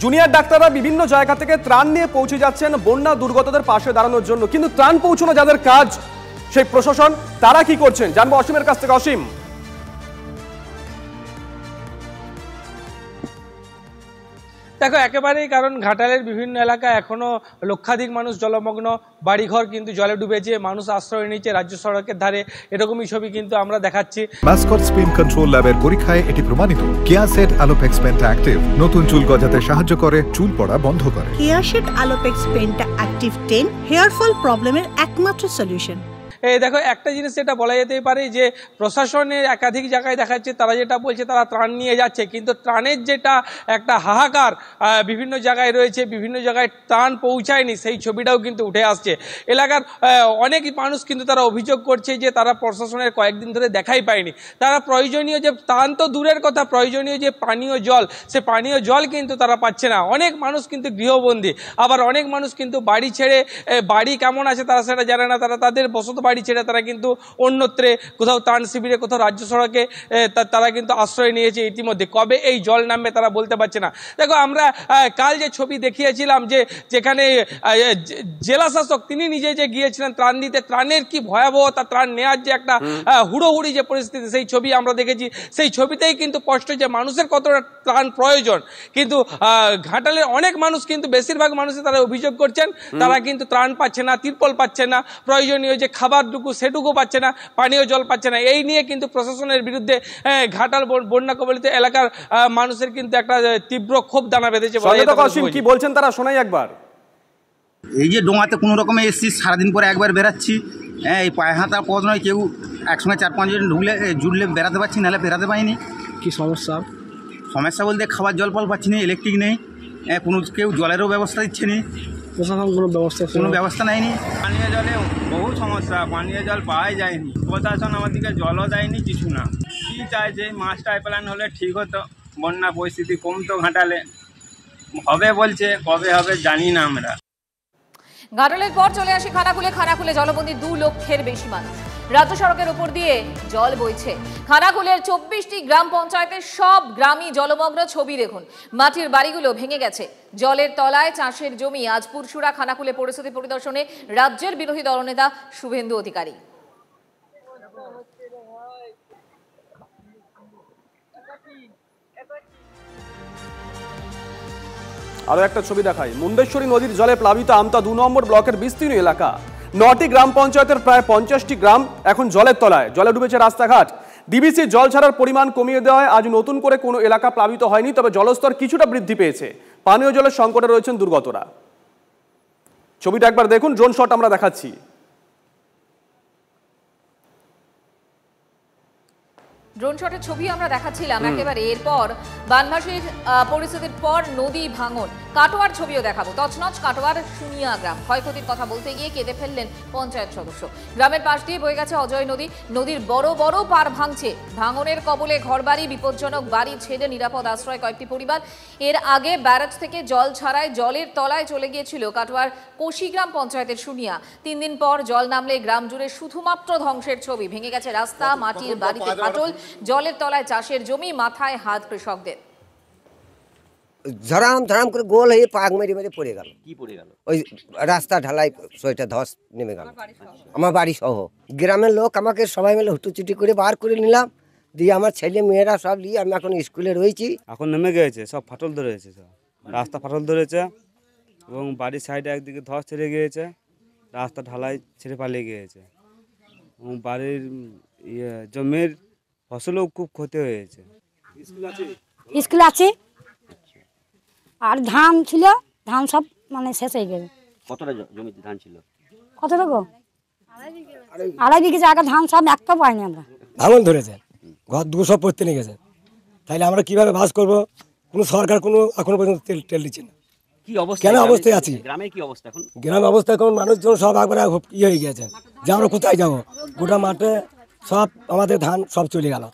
Junior ডাক্তাররা বিভিন্ন জায়গা থেকে ত্রাণ নিয়ে পৌঁছে যাচ্ছেন বন্যা দুর্গতদের পাশে দাঁড়ানোর জন্য, কিন্তু ত্রাণ পৌঁছানো যাদের কাজ সেই প্রশাসন, তারা কি করছেন জানবো অসীমের কাছ থেকে। অসীম, দেখো একেবারেই, কারণ ঘাটালের বিভিন্ন এলাকায় এখনো লক্ষাধিক মানুষ জলমগ্ন, বাড়িঘর কিন্তু জলে ডুবেছে, মানুষ আশ্রয় নিচ্ছে রাজ্য সড়কের ধারে, এরকমই ছবি কিন্তু আমরা দেখাচ্ছি। মাসকট স্পিন কন্ট্রোল ল্যাবের পরীক্ষায় এটি প্রমাণিত। কেয়াসেট আলোপেক্স পেন্টা অ্যাক্টিভ নতুন চুল গজাতে সাহায্য করে, চুল পড়া বন্ধ করে। Keya Seth Alopex penta active 10 hair fall প্রবলেমের একমাত্র সলিউশন। দেখো একটা জিনিস যেটা বলা যেতেই পারে যে প্রশাসনের একাধিক জায়গায় দেখাচ্ছে, তারা যেটা বলছে তারা ত্রাণ নিয়ে যাচ্ছে, কিন্তু ত্রাণের যেটা একটা হাহাকার বিভিন্ন জায়গায় রয়েছে, বিভিন্ন জায়গায় ত্রাণ পৌঁছায়নি, সেই ছবিটাও কিন্তু উঠে আসছে। এলাকার অনেক মানুষ কিন্তু তারা অভিযোগ করছে যে তারা প্রশাসনের কয়েকদিন ধরে দেখাই পায়নি। তারা প্রয়োজনীয় যে ত্রাণ তো দূরের কথা, প্রয়োজনীয় যে পানীয় জল, সে পানীয় জল কিন্তু তারা পাচ্ছে না। অনেক মানুষ কিন্তু গৃহবন্দী, আবার অনেক মানুষ কিন্তু বাড়ি ছেড়ে, বাড়ি কেমন আছে তারা সেটা জানে না, তারা তাদের বসত বাড়ি ছেড়ে তারা কিন্তু অন্যত্রে, কোথাও ত্রাণ শিবিরে, কোথাও রাজ্য সড়কে তারা কিন্তু আশ্রয় নিয়েছে ইতিমধ্যে। কবে এই জল নামবে তারা বলতে পারছে না। দেখো আমরা কাল যে ছবি দেখিয়েছিলাম, যে যেখানে জেলা শাসক তিনি নিজে যে গিয়েছিলেন ত্রাণ দিতে, ত্রাণের কি ভয়াবহতা, ত্রাণ নেওয়ার যে একটা হুড়োহুড়ি যে পরিস্থিতি, সেই ছবি আমরা দেখেছি। সেই ছবিতেই কিন্তু স্পষ্ট যে মানুষের কতটা ত্রাণ প্রয়োজন। কিন্তু ঘাটালের অনেক মানুষ কিন্তু, বেশিরভাগ মানুষই তারা অভিযোগ করছেন তারা কিন্তু ত্রাণ পাচ্ছে না, তিরপল পাচ্ছে না, প্রয়োজনীয় যে খাবারটুকু সেটুকু পাচ্ছে না, পানীয় জল পাচ্ছে না। এই নিয়ে কিন্তু প্রশাসনের বিরুদ্ধে ঘাটাল বন্যা কবলিত এলাকার মানুষের কিন্তু একটা তীব্র ক্ষোভ দানা বেঁধেছে। কি বলছেন তারা, শোনাই একবার। এই যে ডোঙাতে কোনো রকমে এসেছি, সারাদিন পরে একবার বেরাচ্ছি, এই পায়ে হাতা পথ নয়, কেউ একসঙ্গে 4-5 জন জুড়লে বেরাতে পারছি, নাহলে বেরাতে পারিনি। কি সমস্যা? সমস্যা বলতে খাবার জল ফল পাচ্ছি না, ইলেকট্রিক নেই, কেউ জলেরও ব্যবস্থা দিচ্ছে না, প্রশাসন কোনো ব্যবস্থা নেয়নি। পানীয় জলে বহু সমস্যা, পানীয় জল পাওয়াই যায়নি, প্রশাসন আমাদেরকে জলও দেয়নি, কিছু না। কি চাই যে মাছ পাইপলাইন হলে ঠিক হতো, বন্যা পরিস্থিতি কমতো ঘাটালে। হবে বলছে, কবে হবে জানি না আমরা। ঘাটালের পর চলে আসি খানাকুলে জলবন্দী 2 লক্ষের বেশি মানুষ। রাজ্য সড়কের উপর দিয়ে জল বইছে। খানাকুলের 24টি গ্রাম পঞ্চায়েতের সব গ্রামই জলমগ্ন। ছবি দেখুন, মাটির বাড়িগুলো ভেঙে গেছে, জলের তলায় চাষের জমি। আজ পুরসুরা খানাকুলে পরিস্থিতি পরিদর্শনে রাজ্যের বিরোধী দলনেতা শুভেন্দু অধিকারী। আরো একটা ছবি দেখাই, মুন্ডেশ্বরী নদীর জলে প্লাবিত আমতা 2 নম্বর ব্লকের বিস্তীর্ণ এলাকা। 9টি গ্রাম পঞ্চায়েতের প্রায় 50টি গ্রাম এখন জলের তলায়, জলে ডুবেছে রাস্তাঘাট। ডিবিসি জল ছাড়ার পরিমাণ কমিয়ে দেওয়ায় আজ নতুন করে কোনো এলাকা প্লাবিত হয়নি, তবে জলস্তর কিছুটা বৃদ্ধি পেয়েছে। পানীয় জলের সংকটে রয়েছেন দুর্গতরা। ছবিটা একবার দেখুন, ড্রোন শট আমরা দেখাচ্ছি। ড্রোন শটের ছবি আমরা দেখাচ্ছিলাম একেবারে। এরপর বানভাসীর পরিস্থিতির পর নদী ভাঙন, কাটোয়ার ছবিও দেখাবো। তছনছ কাটোয়ার শুনিয়া গ্রাম, ক্ষয়ক্ষতির কথা বলতে গিয়ে কেঁদে ফেললেন পঞ্চায়েত সদস্য। গ্রামের পাশ দিয়ে বয়ে গেছে অজয় নদী, নদীর বড় বড় পার ভাঙছে। ভাঙনের কবলে ঘরবাড়ি, বিপজ্জনক, বাড়ি ছেড়ে নিরাপদ আশ্রয় কয়েকটি পরিবার। এর আগে ব্যারাজ থেকে জল ছাড়ায় জলের তলায় চলে গিয়েছিল কাটোয়ার কোশিগ্রাম পঞ্চায়েতের শুনিয়া। 3 দিন পর জল নামলে গ্রাম জুড়ে শুধুমাত্র ধ্বংসের ছবি। ভেঙে গেছে রাস্তা, মাটির বাড়িতে ফাটল, জলের তলায় চাষের জমি, মাথায় হাত কৃষকদের। ঝরাম ঝরাম করে গোল হয়ে পাক মেরে মেরে পড়ে গেল। কি পড়ে গেল? ওই রাস্তা ঢালাই, সেটা ধস নেমে গেল আমার বাড়ি সহ। গ্রামের লোক আমাকে সবাই মিলে হুটুচুটি করে বার করে নিলাম, দিয়ে আমার ছেলে মেয়েরা সব নিয়ে আমি এখন স্কুলে রয়েছি। এখন নেমে গিয়েছে, সব ফাটল ধরেছে, সব রাস্তা ফাটল ধরেছে, এবং বাড়ির সাইডে একদিকে ধস ছেড়ে গিয়েছে, রাস্তা ঢালাই ছেড়ে পালিয়ে গিয়েছে, এবং বাড়ির জমির ফসলও খুব ক্ষতি হয়েছে। স্কুল আছে, আর ধান ছিল, ধান সব মানে শেষ হয়ে গেছে। কতটা জমিতে ধান ছিল? কতটা গো? 2.5 বিঘা জায়গা ধান সব একটা পাইনি আমরা। ভাঙন ধরেছে, ঘর দুটো সব পড়তে নিয়ে গেছে। তাইলে আমরা কিভাবে বাস করবো? কোনো সরকার কোনো এখনো পর্যন্ত তেল দিচ্ছে না। কি অবস্থা, কেন অবস্থায় আছি? গ্রামের কি অবস্থা এখন? গ্রামের অবস্থা এখন মানুষজন সব একবারে ইয়ে হয়ে গেছে যে আমরা কোথায় যাবো। গোটা মাঠে সব আমাদের ধান সব চলে গেল।